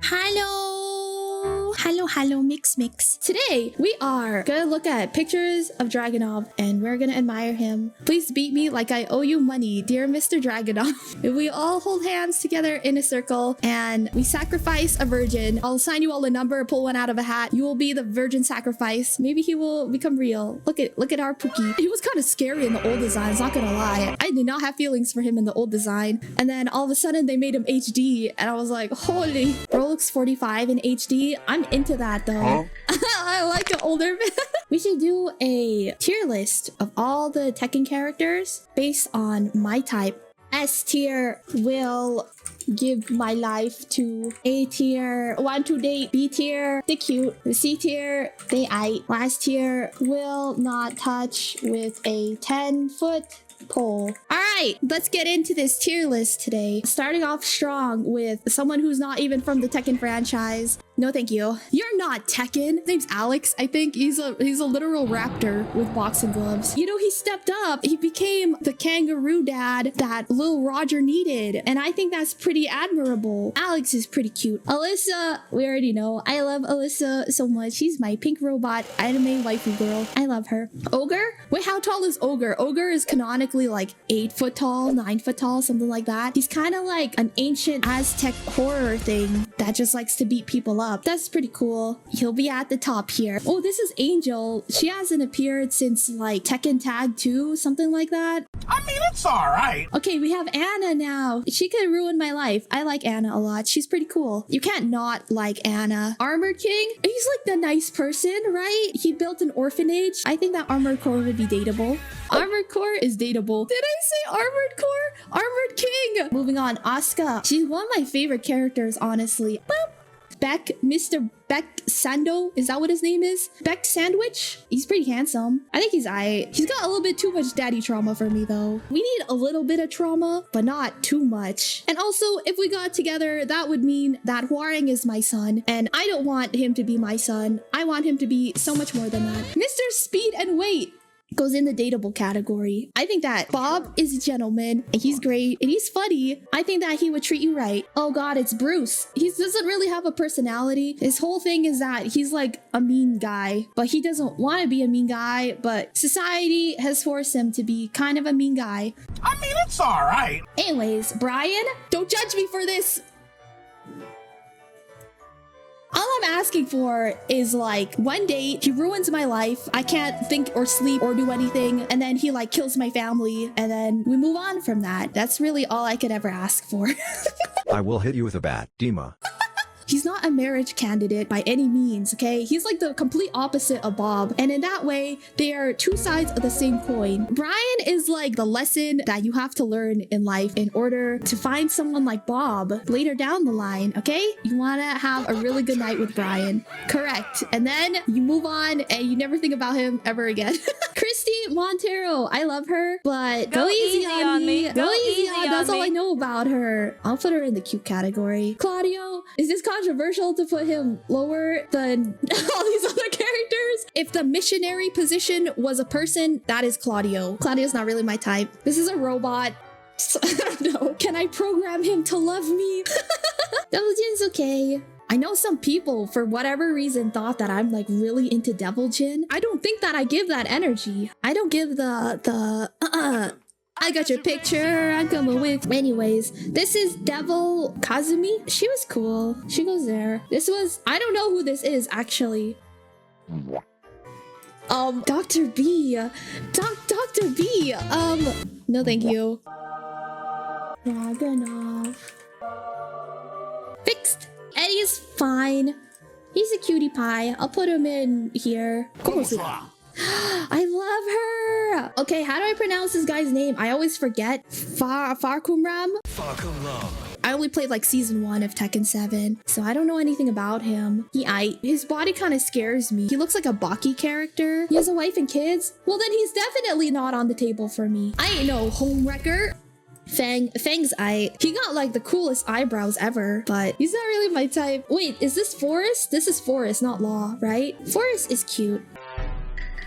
Hello, mix. Today, we are gonna look at pictures of Dragunov and we're gonna admire him. Please beat me like I owe you money, dear Mr. Dragunov. If we all hold hands together in a circle and we sacrifice a virgin, I'll assign you all a number, pull one out of a hat. You will be the virgin sacrifice. Maybe he will become real. Look at our Pookie. He was kind of scary in the old designs, not gonna lie. I did not have feelings for him in the old design. And then all of a sudden they made him HD and I was like, holy. Bro looks 45 in HD. I'm into that though. Huh? I like an older man. We should do a tier list of all the Tekken characters based on my type. S tier will give my life to. A tier, want to date. B tier, they cute. C tier, they aight. Last tier, will not touch with a 10-foot pole. All right, let's get into this tier list today. Starting off strong with someone who's not even from the Tekken franchise. No, thank you. You're not Tekken. His name's Alex, I think. He's a literal raptor with boxing gloves. You know, he stepped up. He became the kangaroo dad that Lil Roger needed. And I think that's pretty admirable. Alex is pretty cute. Alyssa, we already know. I love Alyssa so much. She's my pink robot anime waifu girl. I love her. Ogre? Wait, how tall is Ogre? Ogre is canonically like 8 foot tall, 9 foot tall, something like that. He's kind of like an ancient Aztec horror thing that just likes to beat people up. That's pretty cool. He'll be at the top here. Oh, this is Angel. She hasn't appeared since like Tekken Tag 2, something like that. I mean, it's all right. Okay, we have Anna now. She could ruin my life. I like Anna a lot. She's pretty cool. You can't not like Anna. Armored King? He's like the nice person, right? He built an orphanage. I think that Armored Core would be dateable. Armored Core is dateable. Did I say Armored Core? Armored King! Moving on, Asuka. She's one of my favorite characters, honestly. Boop. Beck, Mr. Beck Sando, is that what his name is? Beck Sandwich? He's pretty handsome. I think he's aight. He's got a little bit too much daddy trauma for me though. We need a little bit of trauma, but not too much. And also, if we got together, that would mean that Hwarang is my son, and I don't want him to be my son. I want him to be so much more than that. Mr. Speed and Weight goes in the dateable category. I think that Bob is a gentleman and he's great and he's funny. I think that he would treat you right. Oh god, it's Bruce. He doesn't really have a personality. His whole thing is that he's like a mean guy, but he doesn't want to be a mean guy, but society has forced him to be kind of a mean guy. I mean, it's all right. Anyways, Brian, don't judge me for this. All I'm asking for is like one date, he ruins my life, I can't think or sleep or do anything, and then he like kills my family, and then we move on from that. That's really all I could ever ask for. I will hit you with a bat, Dima. He's not a marriage candidate by any means, okay? He's like the complete opposite of Bob. And in that way, they are two sides of the same coin. Brian is like the lesson that you have to learn in life in order to find someone like Bob later down the line, okay? You want to have a really good night with Brian. Correct. And then you move on and you never think about him ever again. Christy Montero, I love her, but go easy on me. Go easy on me. That's all I know about her. I'll put her in the cute category. Claudio, is this controversial to put him lower than all these other characters? If the missionary position was a person, that is Claudio. Claudio's not really my type. This is a robot. So, I don't know. Can I program him to love me? Devil Jin's okay. I know some people, for whatever reason, thought that I'm like really into Devil Jin. I don't think that I give that energy. I don't give I got your picture, I'm coming with. Anyways, this is Devil Kazumi. She was cool. She goes there. This was, I don't know who this is actually. Dr. B. Dr. B. No thank you. Dragunov. Fixed. Eddie's fine. He's a cutie pie. I'll put him in here. I love her. Okay, how do I pronounce this guy's name? I always forget. Farkumram? Farkumram. I only played like season 1 of Tekken 7, so I don't know anything about him. His body kind of scares me. He looks like a Baki character. He has a wife and kids. Well, then he's definitely not on the table for me. I ain't no homewrecker. Fang's he got like the coolest eyebrows ever, but he's not really my type. Wait, is this Forrest? This is Forrest, not Law, right? Forrest is cute.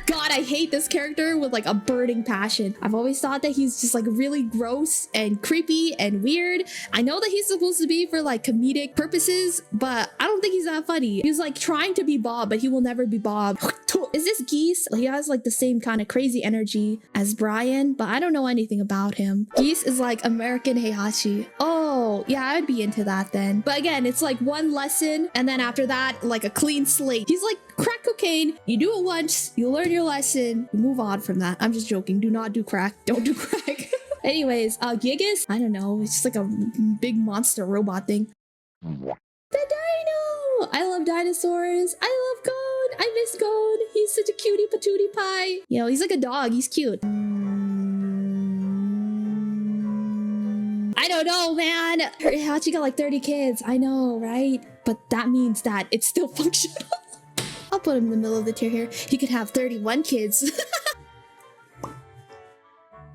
god, I hate this character with like a burning passion. I've always thought that he's just like really gross and creepy and weird. I know that he's supposed to be for like comedic purposes, but I don't think he's that funny. He's like trying to be Bob, but he will never be Bob. Is this Geese? He has like the same kind of crazy energy as Brian, but I don't know anything about him. Geese is like American Heihachi. Oh, yeah, I'd be into that then. But again, it's like one lesson, and then after that, like a clean slate. He's like crack cocaine. You do it once, you learn your lesson, you move on from that. I'm just joking. Do not do crack. Don't do crack. Anyways, Gigas? I don't know. It's just like a big monster robot thing. The dino! I love dinosaurs. I love Gold. I miss Gold. He's such a cutie patootie pie. You know, he's like a dog. He's cute. I don't know, man. Heihachi got like 30 kids. I know, right? But that means that it's still functional. I'll put him in the middle of the tier here. He could have 31 kids.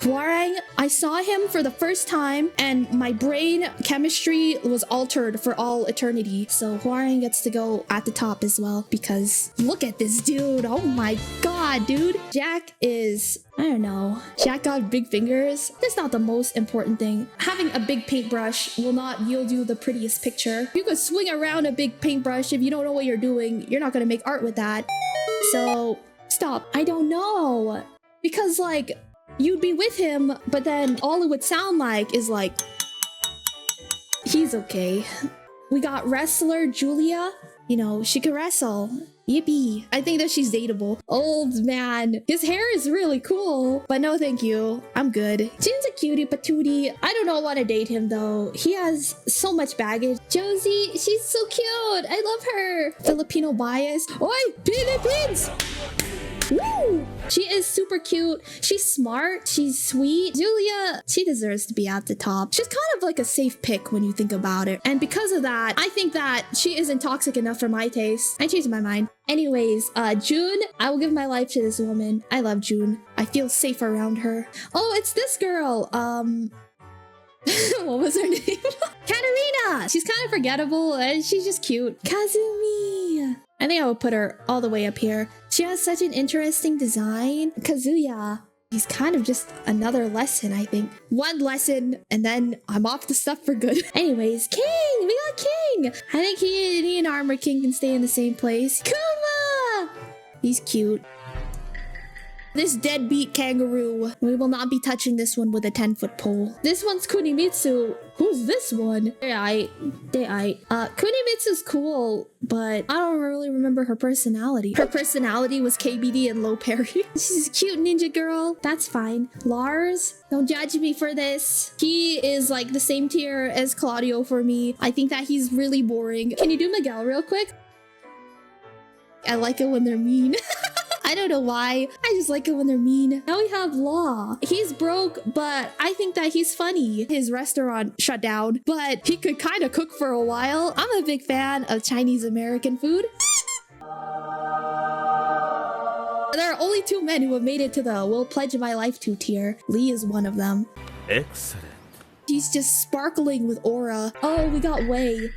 Hwoarang, I saw him for the first time and my brain chemistry was altered for all eternity. So Hwoarang gets to go at the top as well because look at this dude. Oh my god, dude. Jack is, I don't know. Jack got big fingers. That's not the most important thing. Having a big paintbrush will not yield you the prettiest picture. You could swing around a big paintbrush. If you don't know what you're doing, you're not gonna make art with that. So stop. I don't know. Because like, you'd be with him, but then all it would sound like is like, he's okay. We got wrestler Julia. You know, she can wrestle. Yippee. I think that she's dateable. Old man. His hair is really cool, but no thank you. I'm good. Jin's a cutie patootie. I do not want to date him though. He has so much baggage. Josie, she's so cute. I love her. Filipino bias. Oi, Philippines! Woo! She is super cute. She's smart. She's sweet. Julia, she deserves to be at the top. She's kind of like a safe pick when you think about it. And because of that, I think that she isn't toxic enough for my taste. I changed my mind. Anyways, June, I will give my life to this woman. I love June. I feel safe around her. Oh, it's this girl. What was her name? Katarina! She's kind of forgettable and she's just cute. Kazumi! I think I would put her all the way up here. She has such an interesting design. Kazuya. He's kind of just another lesson, I think. One lesson, and then I'm off the stuff for good. Anyways, King! We got King! I think he and Armor King can stay in the same place. Kuma! He's cute. This deadbeat kangaroo. We will not be touching this one with a 10-foot pole. This one's Kunimitsu. Who's this one? Kunimitsu's cool, but I don't really remember her personality. Her personality was KBD and low parry. She's a cute ninja girl. That's fine. Lars, don't judge me for this. He is like the same tier as Claudio for me. I think that he's really boring. Can you do Miguel real quick? I like it when they're mean. I don't know why. I just like it when they're mean. Now we have Law. He's broke, but I think that he's funny. His restaurant shut down, but he could kind of cook for a while. I'm a big fan of Chinese American food. There are only 2 men who have made it to the will pledge my life to tier. Lee is one of them. Excellent. He's just sparkling with aura. Oh, we got Wei.